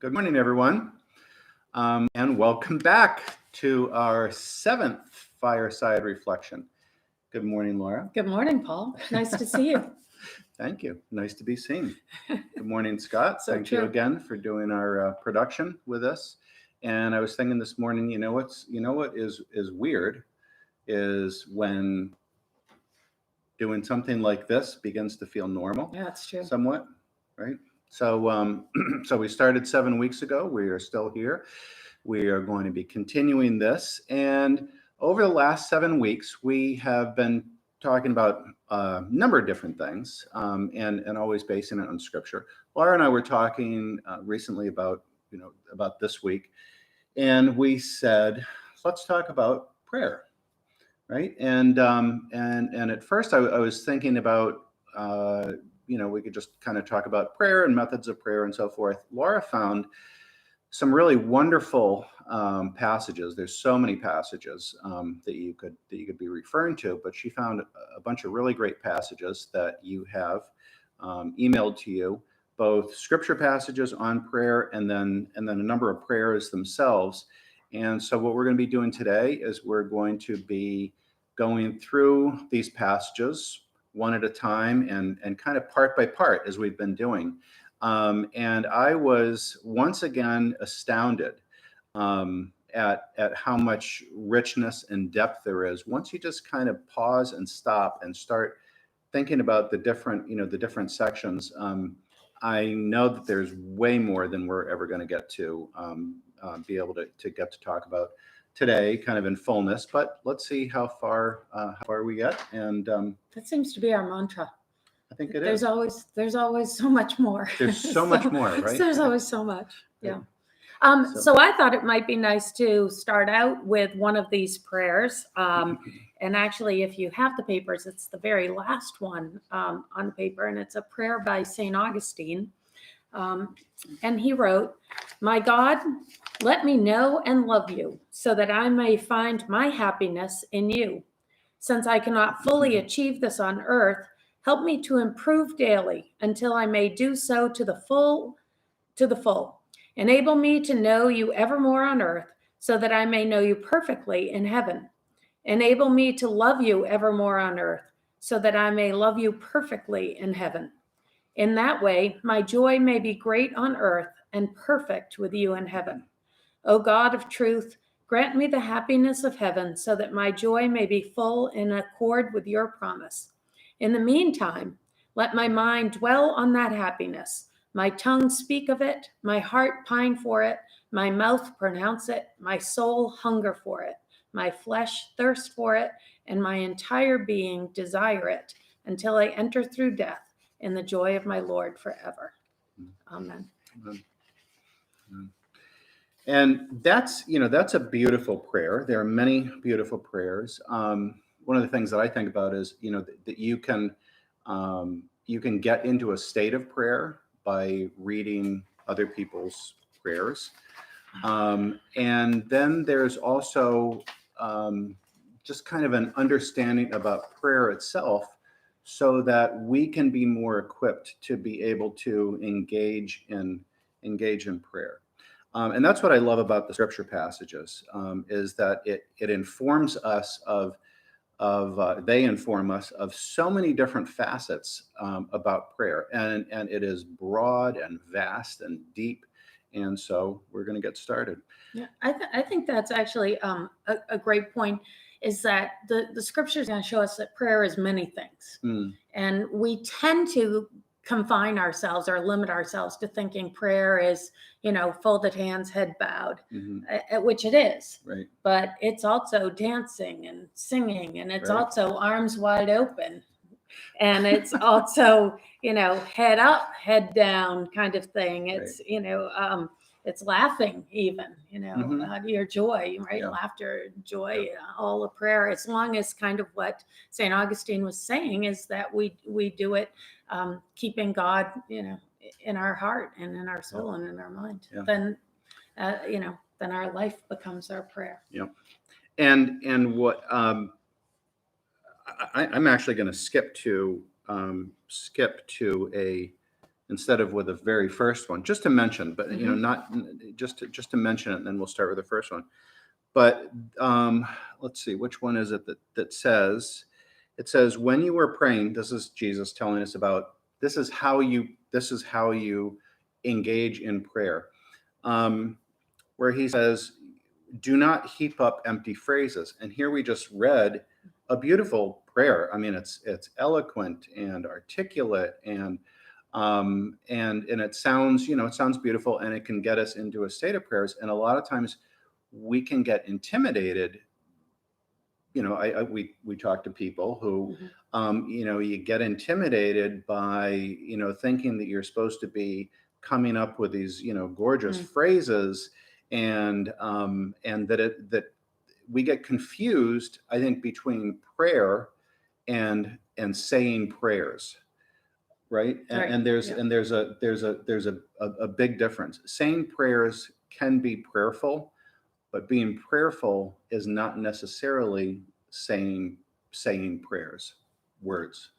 Good morning, everyone, and welcome back to our seventh Fireside Reflection. Good morning, Laura. Good morning, Paul. Nice to see you. Thank you. Nice to be seen. Good morning, Scott. So Thank you true. again for doing our production with us. And I was thinking this morning, what is weird is when doing something like this begins to feel normal. Yeah, that's true. Somewhat, right? So, so we started 7 weeks ago. We are still here. We are going to be continuing this, and over the last 7 weeks, we have been talking about a number of different things, and always basing it on Scripture. Laura and I were talking recently about this week, and we said, let's talk about prayer. Right. And at first I was thinking about, we could just kind of talk about prayer and methods of prayer and so forth. Laura found some really wonderful passages. There's so many passages that you could be referring to, but she found a bunch of really great passages that you have emailed to you, both scripture passages on prayer and then a number of prayers themselves. And so what we're going to be doing today is we're going to be going through these passages one at a time and kind of part by part as we've been doing. And I was once again astounded at how much richness and depth there is once you just kind of pause and stop and start thinking about the different sections. I know that there's way more than we're ever going to get to be able to get to talk about today, kind of in fullness. But let's see how far we get. And That seems to be our mantra. I think it There's is. There's always so much more. There's so much more, right? There's always so much. Yeah. So- So I thought it might be nice to start out with one of these prayers. And actually, if you have the papers, it's the very last one on the paper, and it's a prayer by St. Augustine. And he wrote, "My God, let me know and love you so that I may find my happiness in you. Since I cannot fully achieve this on earth, help me to improve daily until I may do so to the full. Enable me to know you evermore on earth so that I may know you perfectly in heaven. Enable me to love you evermore on earth so that I may love you perfectly in heaven. In that way, my joy may be great on earth and perfect with you in heaven. O God of truth, grant me the happiness of heaven so that my joy may be full in accord with your promise. In the meantime, let my mind dwell on that happiness, my tongue speak of it, my heart pine for it, my mouth pronounce it, my soul hunger for it, my flesh thirst for it, and my entire being desire it until I enter through death in the joy of my Lord forever." Amen. And that's a beautiful prayer. There are many beautiful prayers. One of the things that I think about is that you can get into a state of prayer by reading other people's prayers, and then there's also just kind of an understanding about prayer itself, so that we can be more equipped to be able to engage in prayer. And that's what I love about the scripture passages, is that it informs us they inform us of so many different facets about prayer, and it is broad and vast and deep. And so we're going to get started. Yeah, I think that's actually a great point, is that the scriptures are going to show us that prayer is many things. And we tend to confine ourselves or limit ourselves to thinking prayer is, folded hands, head bowed, which it is. Right. But it's also dancing and singing, and it's Right. also arms wide open. And it's also, head up, head down kind of thing. It's, it's laughing even, your joy, right? Yeah. Laughter, joy, all of prayer, as long as kind of what St. Augustine was saying is that we do it keeping God, in our heart and in our soul and in our mind. Yeah. Then, then our life becomes our prayer. Yeah. And what I'm actually going to skip to a instead of with the very first one, just to mention, but not just to mention it, and then we'll start with the first one. But let's see, which one is it that says? It says, when you were praying, this is Jesus telling us about this is how you engage in prayer, where he says, do not heap up empty phrases. And here we just read a beautiful prayer. I mean, it's eloquent and articulate, and it sounds, it sounds beautiful, and it can get us into a state of prayers. And a lot of times we can get intimidated. We talk to people who, you get intimidated by, thinking that you're supposed to be coming up with these, gorgeous phrases, and that we get confused, I think, between prayer and saying prayers, right? And there's a big difference. Saying prayers can be prayerful, but being prayerful is not necessarily saying prayers, words,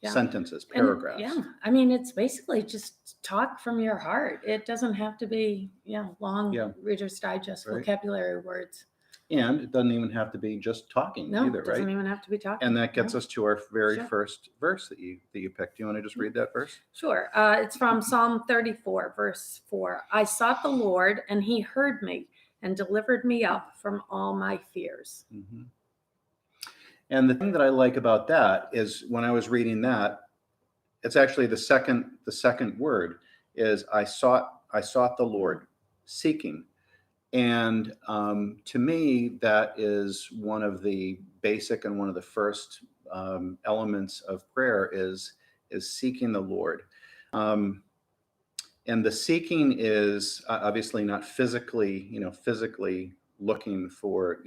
sentences, paragraphs. I mean, it's basically just talk from your heart. It doesn't have to be long Reader's Digest vocabulary words. And it doesn't even have to be just talking either, right? It doesn't even have to be talking. And that gets us to our very first verse that you picked. Do you want to just read that verse? Sure. It's from Psalm 34, verse 4. I sought the Lord, and he heard me and delivered me up from all my fears. Mm-hmm. And the thing that I like about that is, when I was reading that, it's actually the second word is I sought the Lord, seeking. And to me, that is one of the basic and one of the first elements of prayer is seeking the Lord. And the seeking is obviously not physically looking for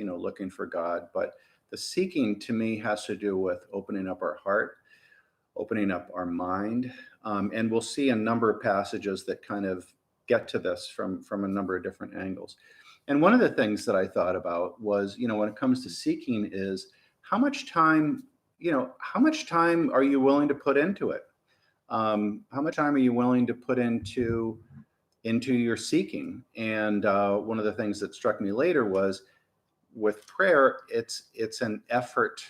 God, but the seeking to me has to do with opening up our heart, opening up our mind. And we'll see a number of passages that kind of get to this from a number of different angles. And one of the things that I thought about was, when it comes to seeking, is how much time are you willing to put into it? How much time are you willing to put into your seeking? And one of the things that struck me later was, with prayer, it's an effort.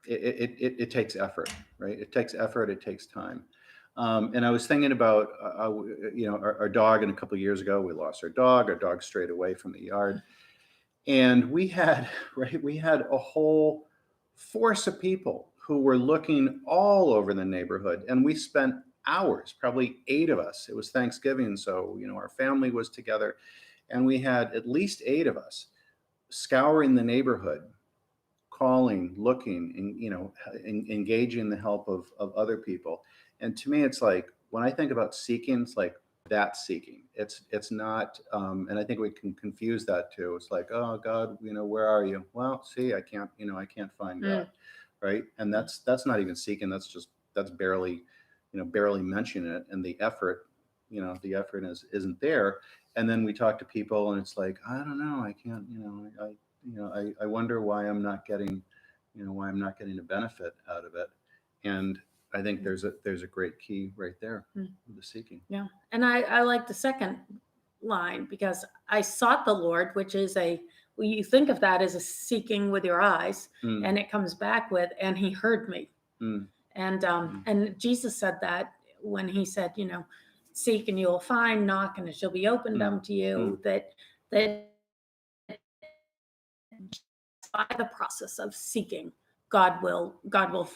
It takes effort, right? It takes effort. It takes time. And I was thinking about, our dog. And a couple of years ago, we lost our dog. Our dog strayed away from the yard, and we had a whole force of people who were looking all over the neighborhood, and we spent hours, probably 8 of us. It was Thanksgiving, so our family was together, and we had at least 8 of us scouring the neighborhood, calling, looking, and engaging the help of other people. And to me, it's like, when I think about seeking, it's like that seeking. It's not, and I think we can confuse that too. It's like, oh God, where are you? Well, see, I can't find God, right? And that's not even seeking. That's barely mentioning it. And the effort isn't there. And then we talk to people, and it's like, I don't know, I can't, I wonder why I'm not getting, a benefit out of it. And I think there's a great key right there with the seeking. Yeah. And I like the second line, because I sought the Lord, which is you think of that as a seeking with your eyes, and it comes back with, and he heard me. And Jesus said that when he said, seek and you will find, knock and it shall be opened unto you, that by the process of seeking, God will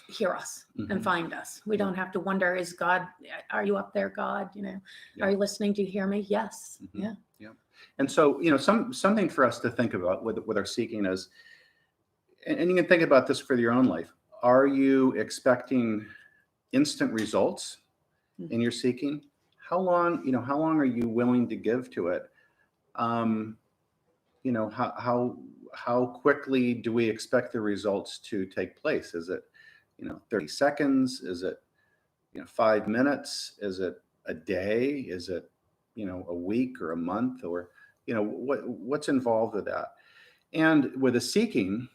hear us and find us. We don't have to wonder, are you up there, God? Are you listening? Do you hear me? Yes. Yeah. And so, something for us to think about with our seeking is, and you can think about this for your own life. Are you expecting instant results in your seeking? How long are you willing to give to it? How quickly do we expect the results to take place? Is it, 30 seconds? Is it, 5 minutes? Is it a day? Is it, a week or a month? Or, what's involved with that? And with a seeking,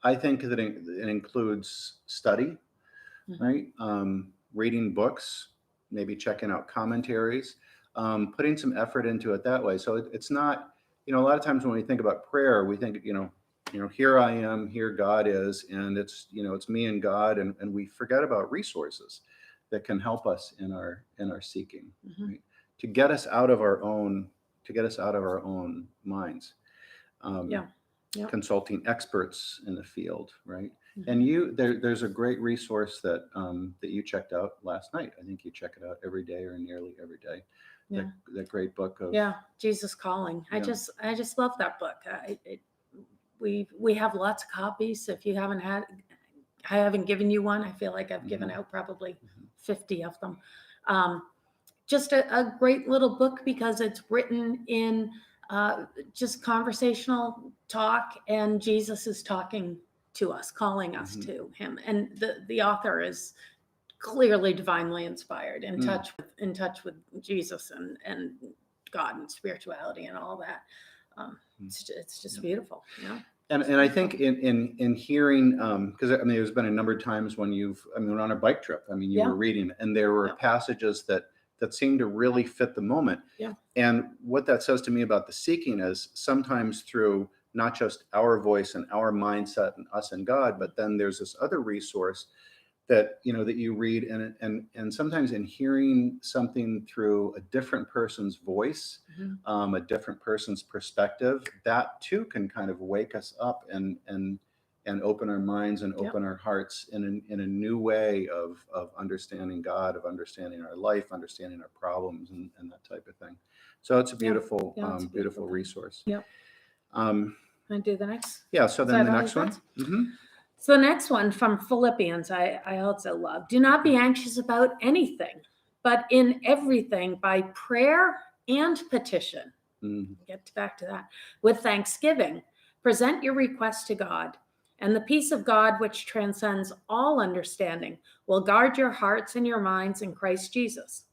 I think that it includes study, Mhm. right? Reading books, maybe checking out commentaries, putting some effort into it that way. So it's not, a lot of times when we think about prayer, we think, here I am, here God is, and it's me and God, and we forget about resources that can help us in our seeking, Mhm. right? To get us out of our own, minds. Um, Yeah. Yeah. Consulting experts in the field, right? And Mhm. there's a great resource that you checked out last night. I think you check it out every day or nearly every day. That Yeah. that great book of Yeah. Jesus Calling. yeah. I just love that book. We have lots of copies. If you haven't had, I haven't given you one. I feel like I've given Mhm. out probably Mhm. 50 of them. Um, just a great little book because it's written in just conversational talk, and Jesus is talking to us, calling us Mhm. to him. And the author is clearly divinely inspired, Mm. in touch with Jesus and God and spirituality and all that. Mm. It's just Yeah. beautiful. Yeah. And I think in hearing, because I mean, there's been a number of times when on a bike trip, I mean, you Yeah. were reading, and there were Yeah. passages that seemed to really fit the moment. Yeah. And what that says to me about the seeking is sometimes through not just our voice and our mindset and us and God, but then there's this other resource that you read, and sometimes in hearing something through a different person's voice, Mhm. a different person's perspective, that too can kind of wake us up and open our minds and Yep. open our hearts in a new way of understanding God, of understanding our life, understanding our problems, and that type of thing. So it's a Yeah. beautiful, Yeah. It's a beautiful beautiful thing. resource. Yep. Um, Can I do the next? yeah. So Is then that the all next you one. got? Hmm. So the next one from Philippians, I also love. Do not be anxious about anything, but in everything by prayer and petition. Mm. Get back to that. With thanksgiving, present your request to God, and the peace of God, which transcends all understanding, will guard your hearts and your minds in Christ Jesus.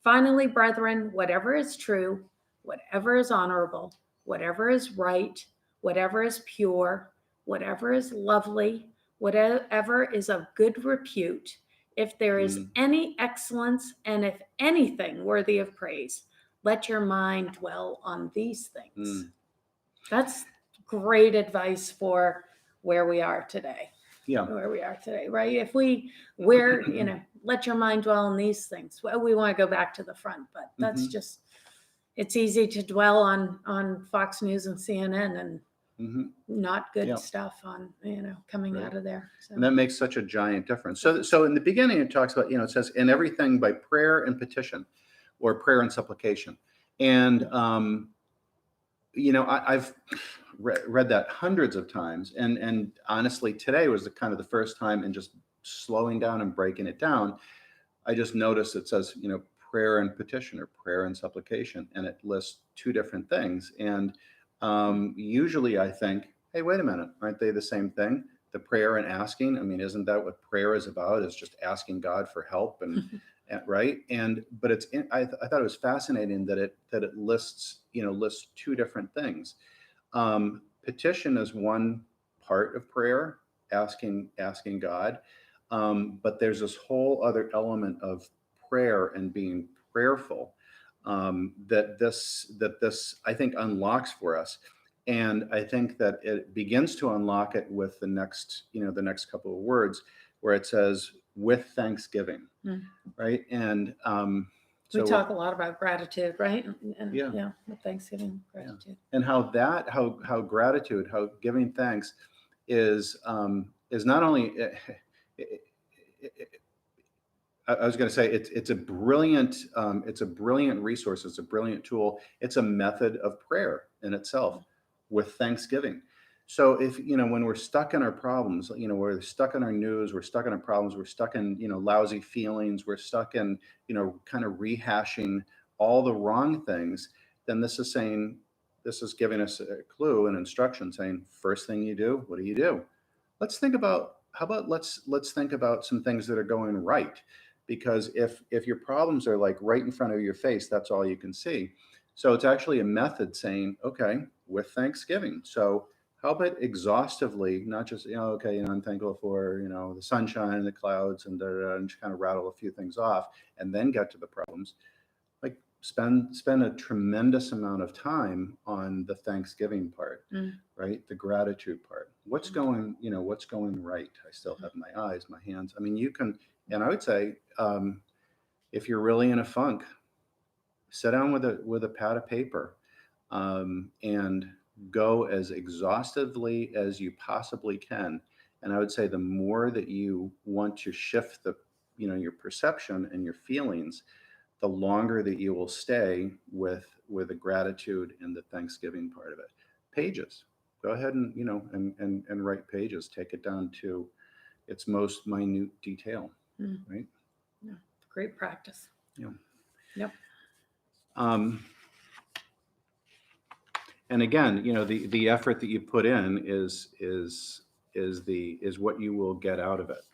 Finally, brethren, whatever is true, whatever is honorable, whatever is right, whatever is pure, whatever is lovely, whatever is of good repute, if there is Mm. any excellence and if anything worthy of praise, let your mind dwell on these things. Mm. That's great advice for where we are today. Yeah. Right? If let your mind dwell on these things. Well, we want to go back to the front, but that's Hmm. just, it's easy to dwell on Fox News and CNN and Hmm. not good Yeah. stuff on, coming Right. out of there. So, And that makes such a giant difference. So in the beginning, it talks about, it says, in everything by prayer and petition, or prayer and supplication. And, I've read that hundreds of times. And honestly, today was the kind of the first time, and just slowing down and breaking it down, I just noticed it says, prayer and petition, or prayer and supplication, and it lists two different things. And usually I think, hey, wait a minute, aren't they the same thing? The prayer and asking. I mean, isn't that what prayer is about? Is just asking God for help and right? But I thought it was fascinating that it lists two different things. Petition is one part of prayer, asking God, but there's this whole other element of prayer and being prayerful, that this I think unlocks for us, and I think that it begins to unlock it with the next couple of words, where it says with thanksgiving, mm. right? And We so talk a lot about gratitude, right? And yeah, yeah, with Thanksgiving, yeah, gratitude. and how gratitude, how giving thanks is not only I was going to say it's a brilliant resource. It's a brilliant tool. It's a method of prayer in itself, with thanksgiving. So if when we're stuck in our problems, we're stuck in our news, we're stuck in our problems, we're stuck in lousy feelings, we're stuck in kind of rehashing all the wrong things, then this is giving us a clue and instruction, saying, first thing you do, what do you do? Let's think about how about let's think about some things that are going right, because if your problems are like right in front of your face, that's all you can see. So it's actually a method saying, okay, with thanksgiving, so how about exhaustively, not just, okay, I'm thankful for, the sunshine and the clouds and, and just kind of rattle a few things off and then get to the problems. Like spend a tremendous amount of time on the Thanksgiving part, right? The gratitude part. What's going right? I still have my eyes, my hands. I mean, you can, and I would say, if you're really in a funk, sit down with a pad of paper, and go as exhaustively as you possibly can. And I would say the more that you want to shift your perception and your feelings, the longer that you will stay with the gratitude and the Thanksgiving part of it. Pages. Go ahead and and write pages. Take it down to its most minute detail. Right. Yeah. Great practice. Yeah. Yep. And again, the effort that you put in is what you will get out of it.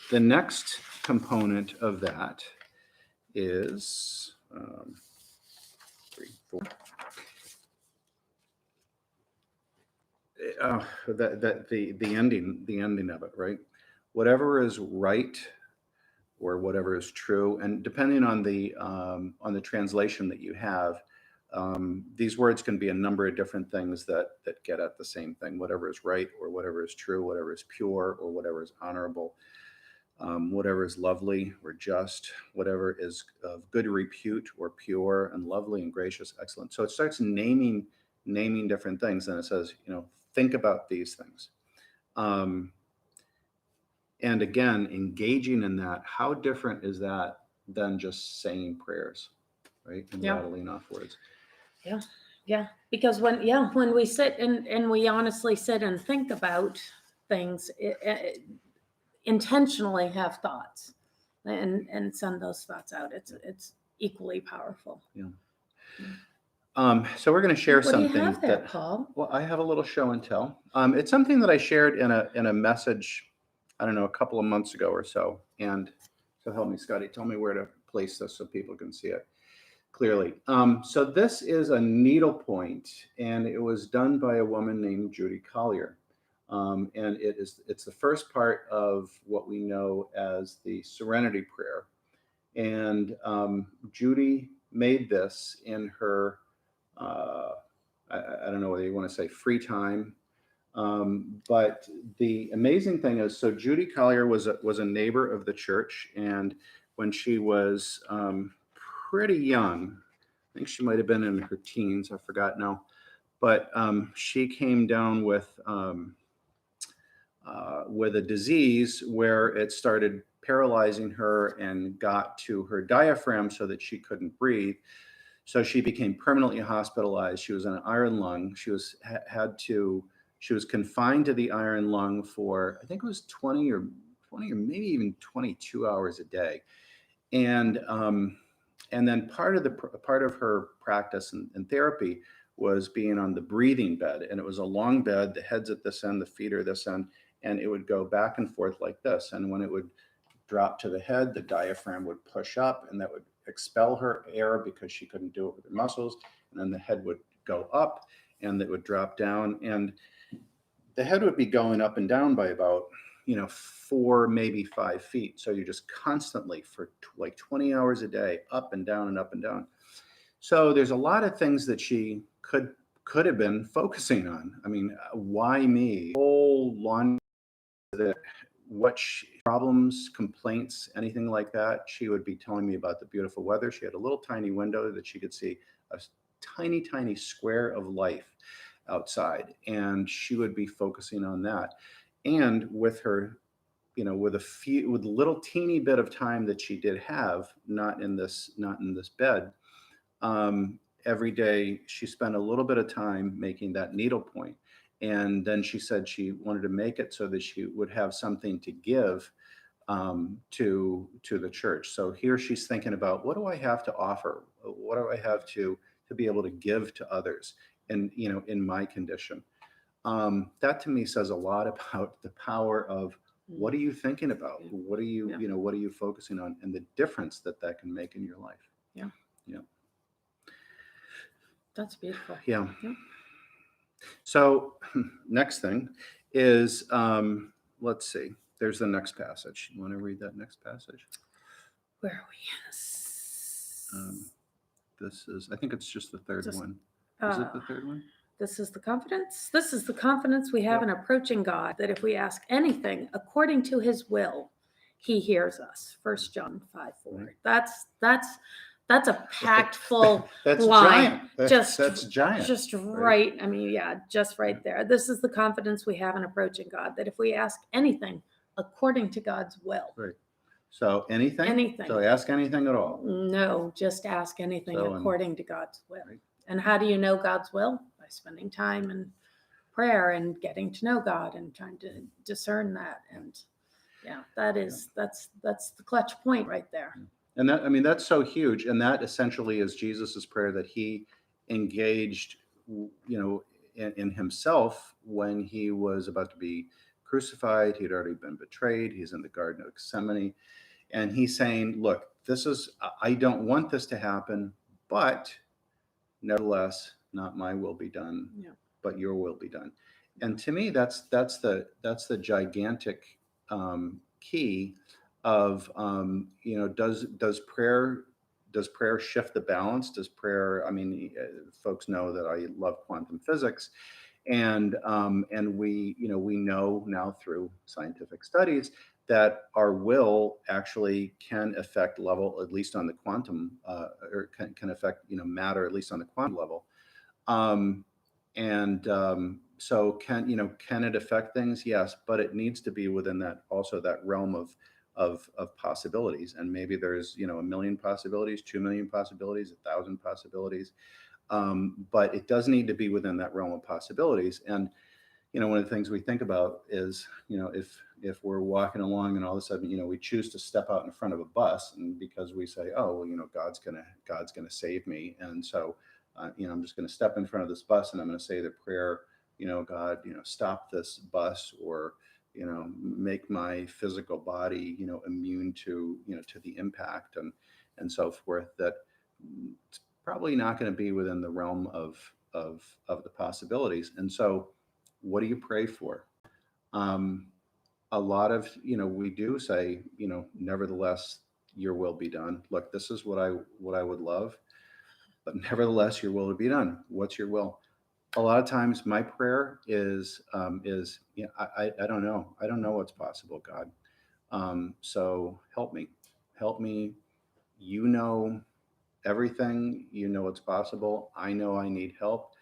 The next component of that is 3, 4. The ending of it, right? Whatever is right or whatever is true, and depending on the translation that you have, these words can be a number of different things that get at the same thing. Whatever is right or whatever is true, whatever is pure or whatever is honorable, whatever is lovely or just, whatever is of good repute or pure and lovely and gracious, excellent. So it starts naming different things, and it says, think about these things. And again, engaging in that, how different is that than just saying prayers, right? And rattling off words. Yeah. Yeah. Because when we sit and we honestly sit and think about things, intentionally have thoughts and send those thoughts out, it's equally powerful. Yeah. So we're going to share What something do you have there, Paul? Well, I have a little show and tell. It's something that I shared in a message, I don't know, a couple of months ago or so. And so help me, Scotty, tell me where to place this so people can see it clearly. So this is a needlepoint, and it was done by a woman named Judy Collier. And it's the first part of what we know as the Serenity Prayer. And Judy made this in her, I don't know whether you want to say free time, but the amazing thing is, so Judy Collier was a neighbor of the church, and when she was pretty young, I think she might have been in her teens, I forgot now, but she came down with a disease where it started paralyzing her and got to her diaphragm so that she couldn't breathe. So she became permanently hospitalized. She was in an iron lung. She was confined to the iron lung for, I think it was 20 or maybe even 22 hours a day. And then part of her practice and therapy was being on the breathing bed. And it was a long bed, the head's at this end, the feet are this end, and it would go back and forth like this. And when it would drop to the head, the diaphragm would push up, and that would expel her air because she couldn't do it with her muscles. And then the head would go up, and it would drop down. And the head would be going up and down by about 4, maybe 5 feet. So you're just constantly for like 20 hours a day, up and down and up and down. So there's a lot of things that she could have been focusing on. I mean, why me? Whole laundry that problems, complaints, anything like that. She would be telling me about the beautiful weather. She had a little tiny window that she could see a tiny, tiny square of life outside, and she would be focusing on that. And with her, with a little teeny bit of time that she did have, not in this bed, every day she spent a little bit of time making that needlepoint. And then she said she wanted to make it so that she would have something to give to the church. So here she's thinking about, what do I have to offer? What do I have to be able to give to others? And in my condition, that to me says a lot about the power of what are you thinking about? What are you, what are you focusing on, and the difference that can make in your life? Yeah. Yeah. That's beautiful. Yeah. So next thing is, let's see, there's the next passage. You want to read that next passage? Where are we? This is, I think it's just the third Just- one. Is it the third one? This is the confidence. This is the confidence we have Yep. in approaching God, that if we ask anything according to his will, he hears us. 1 John 5:4. Right. That's a packed full That's line. giant. That's giant. Just right. I mean, yeah, just right there. This is the confidence we have in approaching God, that if we ask anything according to God's will. Right. So anything? Anything. So ask anything at all. No, just ask anything So, according to God's will. Right. And how do you know God's will? By spending time in prayer and getting to know God and trying to discern that. And yeah, that's the clutch point right there. And that, I mean, that's so huge. And that essentially is Jesus's prayer that he engaged, in himself when he was about to be crucified. He'd already been betrayed. He's in the Garden of Gethsemane. And he's saying, look, I don't want this to happen, but nevertheless, not my will be done, but your will be done. And to me, that's the gigantic key of, does prayer shift the balance? Does prayer, I mean, folks know that I love quantum physics, and we know now through scientific studies that our will actually can affect level, at least on the quantum, or can affect matter, at least on the quantum level. So can it affect things? Yes, but it needs to be within that realm of possibilities. And maybe there's 1 million possibilities, 2 million possibilities, 1,000 possibilities. But it does need to be within that realm of possibilities. And one of the things we think about is, if we're walking along and all of a sudden, we choose to step out in front of a bus, and because we say, oh, well, God's gonna save me, and so, I'm just gonna step in front of this bus and I'm gonna say the prayer, God, stop this bus, or make my physical body, immune to, to the impact and so forth. That it's probably not going to be within the realm of the possibilities. And so, what do you pray for? A lot of, we do say, nevertheless, your will be done. Look, this is what I would love, but nevertheless, your will will be done. What's your will? A lot of times my prayer is I don't know. I don't know what's possible, God. So help me. Help me. You know everything. You know what's possible. I know I need help.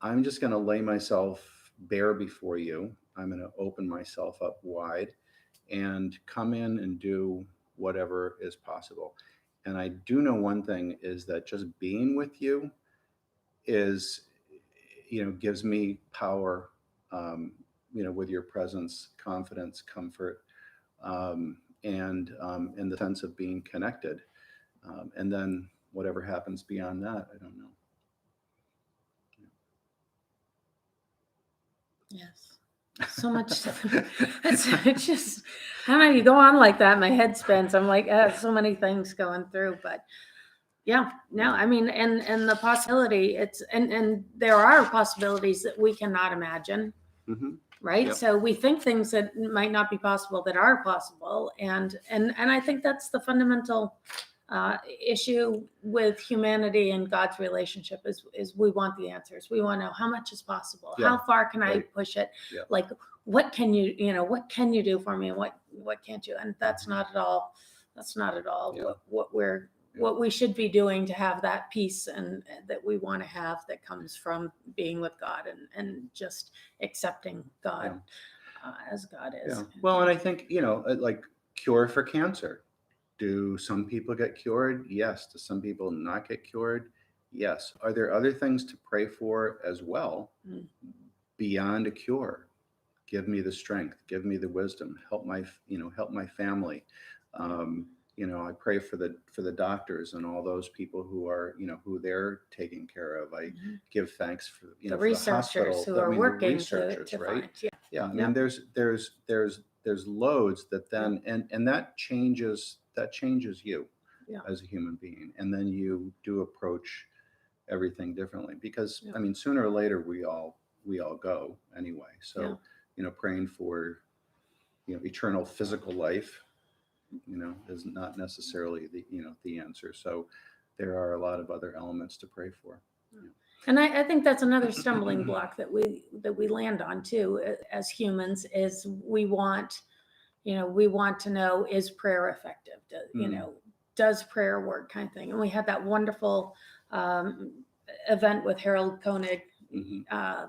I'm just going to lay myself bare before you. I'm going to open myself up wide and come in and do whatever is possible. And I do know one thing is that just being with you is, gives me power, with your presence, confidence, comfort, and the sense of being connected. And then whatever happens beyond that, I don't know. Yes. So much. It's just, I don't know, you go on like that, my head spins. I'm like, so many things going through, but yeah, no, I mean, and the possibility, and there are possibilities that we cannot imagine, right? Yep. So we think things that might not be possible that are possible, and I think that's the fundamental issue with humanity and God's relationship is we want the answers. We want to know how much is possible. Yeah. How far can I Right. push it? Yeah. Like, what can you do for me, and what can't you? And that's not at all. Yeah. What we should be doing to have that peace and that we want to have, that comes from being with God and just accepting God as God is. Yeah. Well, and I think, like cure for cancer. Do some people get cured? Yes. Do some people not get cured? Yes. Are there other things to pray for as well beyond a cure? Give me the strength, give me the wisdom, help my family. I pray for the doctors and all those people who are, who they're taking care of. I give thanks for, The for researchers the hospital, who are the working researchers, to right? find. Yeah. I mean, there's loads that then, and that changes you as a human being. And then you do approach everything differently because I mean, sooner or later we all we all go anyway. So, Yeah. Praying for, eternal physical life, is not necessarily the answer. So there are a lot of other elements to pray for. And I think that's another stumbling block that we land on too as humans is we want to know, is prayer effective? Does prayer work, kind of thing. And we had that wonderful event with Harold Koenig a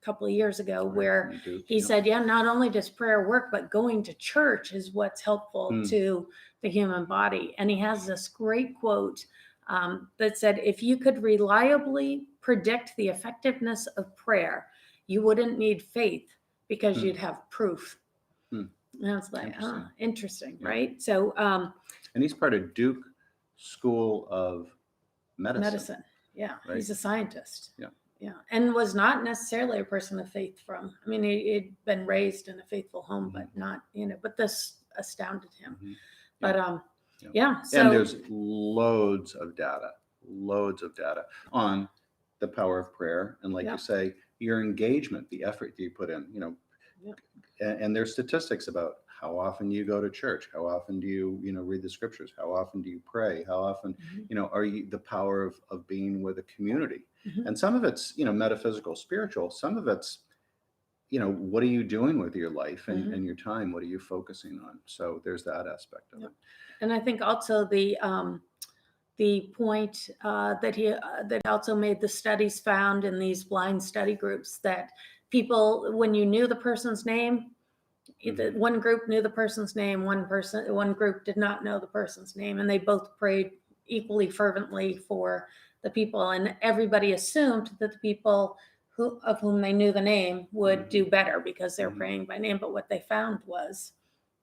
couple of years ago where he said, not only does prayer work, but going to church is what's helpful to the human body. And he has this great quote that said, if you could reliably predict the effectiveness of prayer, you wouldn't need faith because you'd have proof. And I was like, interesting, right? So, and he's part of Duke School of Medicine. Yeah, right? He's a scientist. Yeah, and was not necessarily a person of faith from. I mean, he'd been raised in a faithful home, but not, but this astounded him. But so and there's loads of data on the power of prayer, and like you say, your engagement, the effort that you put in, and there's statistics about how often you go to church, how often do you read the scriptures, how often do you pray, how often are you, the power of being with a community. And some of it's metaphysical, spiritual, some of it's what are you doing with your life and your time, what are you focusing on? So there's that aspect of it. And I think also the point that he that also made, the studies found in these blind study groups that people, when you knew the person's name, one group knew the person's name, one group did not know the person's name, and they both prayed equally fervently for the people, and everybody assumed that the people of whom they knew the name would do better because they're praying by name. But what they found was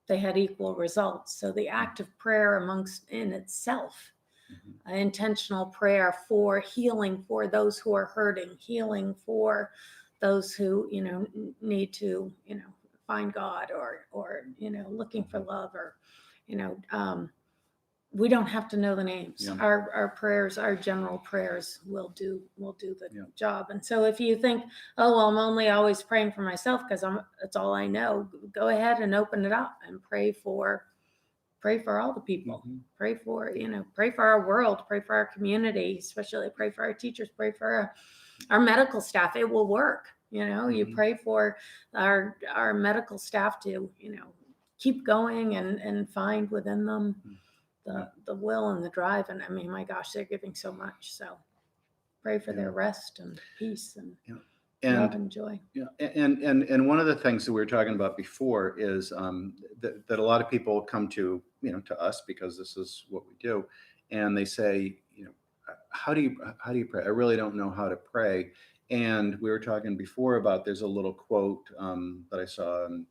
they had equal results. So the act of prayer in itself, intentional prayer for healing for those who are hurting, healing for those who need to find God or looking for love, or we don't have to know the names. Our prayers, our general prayers will do the job. And so if you think, oh well, I'm only always praying for myself because that's all I know, go ahead and open it up and pray for all the people. Pray for our world, pray for our community, especially pray for our teachers, pray for our medical staff. It will work. You pray for our medical staff to keep going and find within them the will and the drive. And I mean, my gosh, they're giving so much. So pray for their rest and peace and love and joy. And one of the things that we were talking about before is that a lot of people come to to us because this is what we do, and they say, how do you pray? I really don't know how to pray. And we were talking before about, there's a little quote that I saw on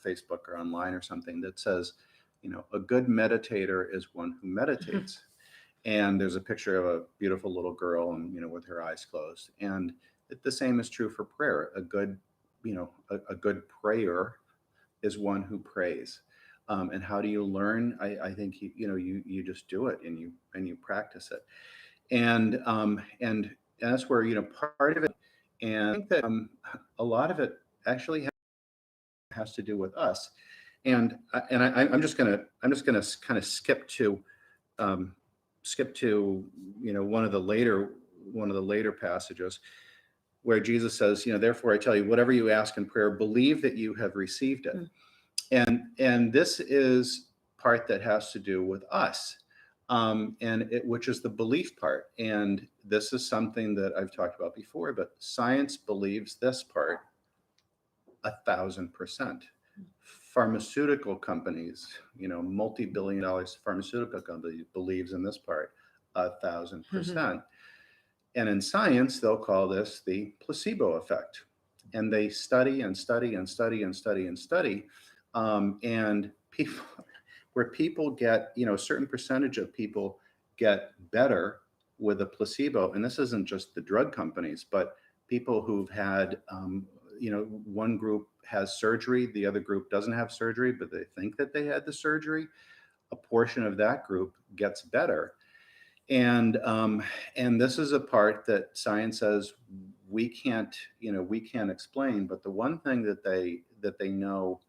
Facebook or online or something that says, a good meditator is one who meditates. And there's a picture of a beautiful little girl and with her eyes closed. And the same is true for prayer. A good prayer is one who prays. And how do you learn? I think you just do it and you practice it. And that's where part of it. And I think that a lot of it actually has to do with us. And I'm just gonna kind of skip to one of the later passages where Jesus says, therefore I tell you, whatever you ask in prayer, believe that you have received it. And this is part that has to do with us, which is the belief part. And this is something that I've talked about before, but science believes this part 1,000%. Pharmaceutical companies, multi-billion-dollar pharmaceutical companies believes in this part 1,000%. And in science, they'll call this the placebo effect. And they study and study and study and study and study. And people get, a certain percentage of people get better with a placebo. And this isn't just the drug companies, but people who've had, one group has surgery, the other group doesn't have surgery, but they think that they had the surgery. A portion of that group gets better. And this is a part that science says we can't, we can't explain. But the one thing that they know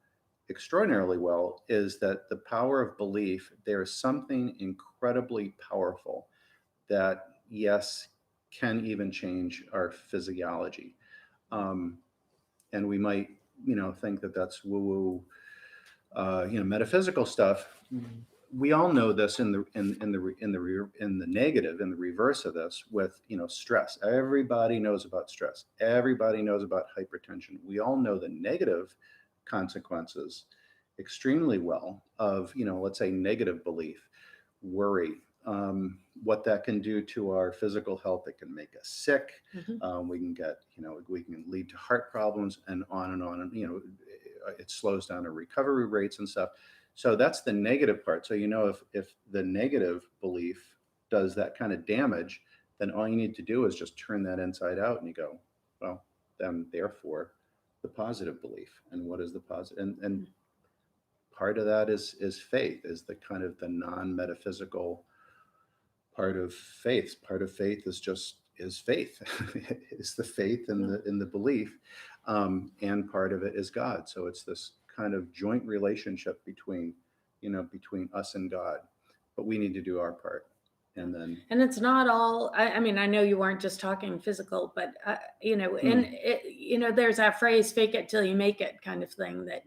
extraordinarily well is that the power of belief, there is something incredibly powerful that, yes, can even change our physiology. And we might, think that that's woo-woo, metaphysical stuff. We all know this in the negative, in the reverse of this, with stress. Everybody knows about stress. Everybody knows about hypertension. We all know the negative consequences extremely well of, let's say, negative belief, worry, what that can do to our physical health. It can make us sick. We can get, we can lead to heart problems, and on and on. And, it slows down our recovery rates and stuff. So that's the negative part. So, if the negative belief does that kind of damage, then all you need to do is just turn that inside out, and you go, well, then therefore the positive belief. And what is the positive? And part of that is faith, is the kind of the non-metaphysical part of faith. Part of faith is faith, is the faith in the belief, and part of it is God. So it's this kind of joint relationship between us and God. But we need to do our part, and it's not all. I mean, I know you weren't just talking physical, but and there's that phrase "fake it till you make it" kind of thing. That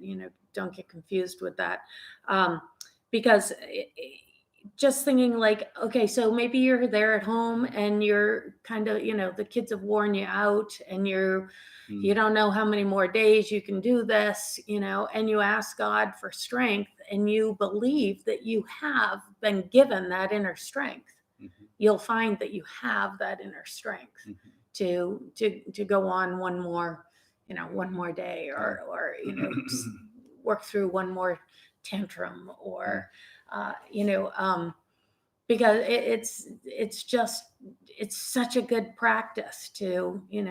don't get confused with that, because. Just thinking like, okay, so maybe you're there at home and you're kind of, the kids have worn you out, and you don't know how many more days you can do this, and you ask God for strength, and you believe that you have been given that inner strength. You'll find that you have that inner strength to go on one more day, or work through one more tantrum, or because it's such a good practice to, you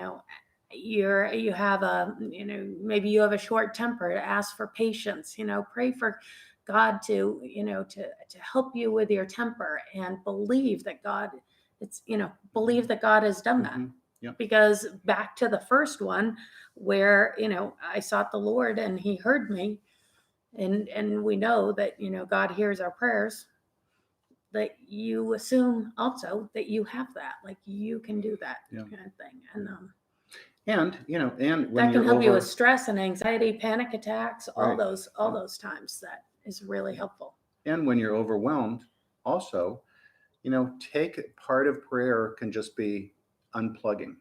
have maybe you have a short temper, to ask for patience, pray for God to help you with your temper, and believe that God has done that. Yep. Because back to the first one, where, I sought the Lord and he heard me. And we know that, God hears our prayers, that you assume also that you have that, like you can do that kind of thing. And and when that can help you with over, stress and anxiety, panic attacks, all Right. those times. That is really helpful. and when you're overwhelmed, also, take part of prayer can just be unplugging.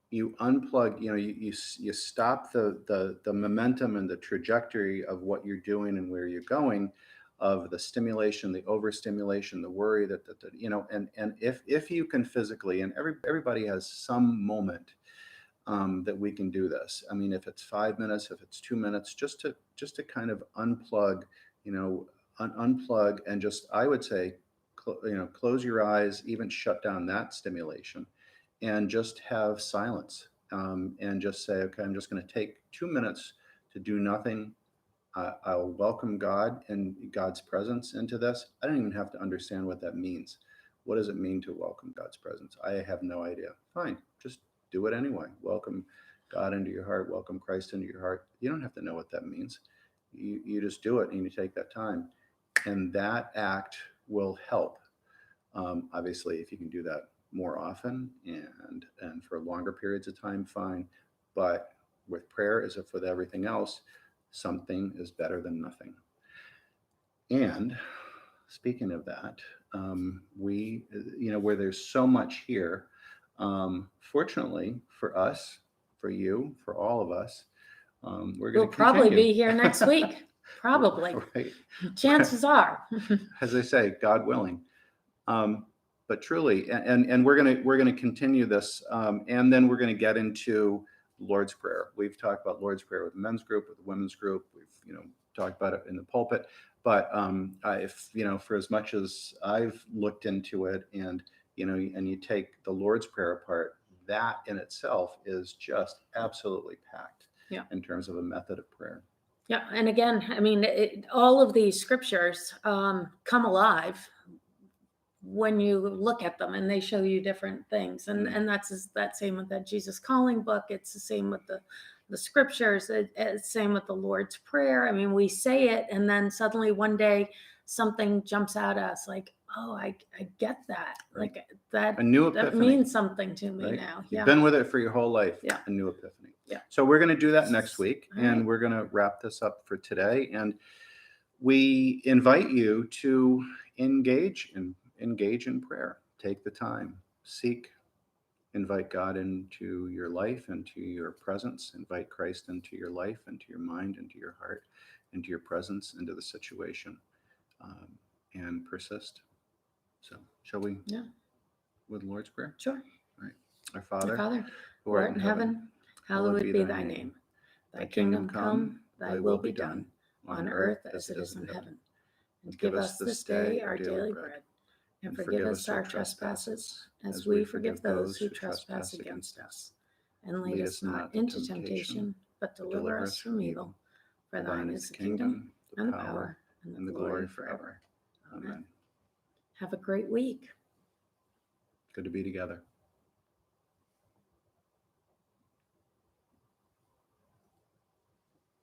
You unplug, you stop the momentum and the trajectory of what you're doing and where you're going, of the stimulation, the overstimulation, the worry, and if you can physically, and everybody has some moment, that we can do this. I mean, if it's 5 minutes, if it's 2 minutes, just to kind of unplug, unplug, and just, I would say, close your eyes, even shut down that stimulation, and just have silence, and just say, okay, I'm just going to take 2 minutes to do nothing. I'll welcome God and God's presence into this. I don't even have to understand what that means. What does it mean to welcome God's presence? I have no idea. Fine, just do it anyway. Welcome God into your heart. Welcome Christ into your heart. You don't have to know what that means. You just do it, and you take that time, and that act will help. Obviously, if you can do that more often and for longer periods of time, fine. But with prayer, as if with everything else, something is better than nothing. And speaking of that, we, where there's so much here, fortunately for us, for you, for all of us, we're going We'll to probably be here next week. Probably. Right. Chances are. As I say, God willing. But truly, and we're gonna continue this, and then we're gonna get into Lord's Prayer. We've talked about Lord's Prayer with the men's group, with the women's group. We've talked about it in the pulpit. But if for as much as I've looked into it, and and you take the Lord's Prayer apart, that in itself is just absolutely packed. Yeah. In terms of a method of prayer. Yeah, and again, I mean, all of these scriptures come alive when you look at them and they show you different things. And that's that same with that Jesus Calling book. It's the same with the scriptures. It's same with the Lord's Prayer. I mean, we say it, and then suddenly one day something jumps out at us like, oh, I get that. Right. Like that, A new that epiphany. means something to me Right? now. You've been with it for your whole life. Yeah. A new epiphany. Yeah. So we're going to do that next week, All and right. we're going to wrap this up for today. And we invite you to engage in prayer. Take the time, seek, invite God into your life, into your presence, invite Christ into your life, into your mind, into your heart, into your presence, into the situation, and persist. So shall we? Yeah. With the Lord's Prayer? Sure. All right. Our Our Father, Father, who art in heaven, hallowed be thy name. Thy kingdom come, thy will be done, on earth as it is in heaven. And give us this day our daily bread, and forgive us our trespasses, as we forgive those who trespass against us. And lead us not into temptation, but deliver us from evil. For thine is the kingdom, and the power, and the glory forever. Amen. Have a great week. Good to be together.